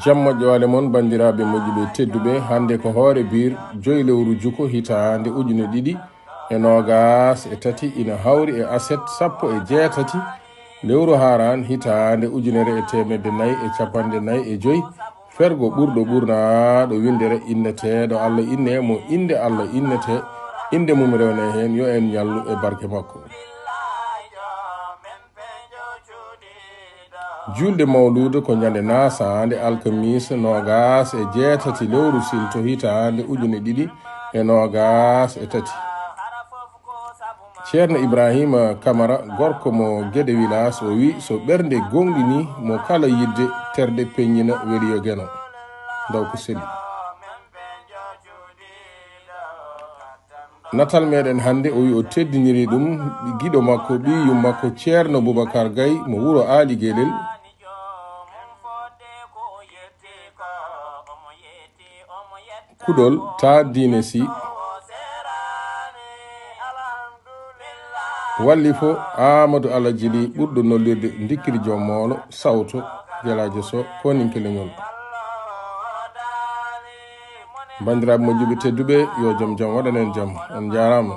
jamma joale mon bandiraɓe moƴƴuɓe tedduɓe hande ko hoore bir joyi lewru juko hitande ujune ɗiɗi e nogas e tati ina hawri e aset sappo e jeetati lewru haran hitande ujunere e temedde nayyi e capanɗe nayyi e joyi fergo ɓurɗo ɓurnaɗo windere inneteɗo Allah inne mo inde Allah innete inde mum rewne hen yo en ñallu e barke makko. julde mawlude ko ñande nasande alkamisa nogas e jeetati lewru silto hitande ujune ɗiɗi e nogas e tati. ceerno Ibrahima Camara gorko mo Guédé village o wi so ɓernde gonɗini mo kala yidde terde peññina weliyo gueno daw ko seli. natal meɗen hande o wi o teddiniri ɗum giɗo makko ɓiyum makko ceerno Boubacar Gaye mo wuro Ali Guelel kuɗol ta dine si walli fo Amadou Alajili ɓurɗo nollirde dikkiri joom moolo sawto jalaje so koninkelengol. bandiraɓe moƴƴuɓe tedduɓe yo joom jam waɗanen jaam on jarama.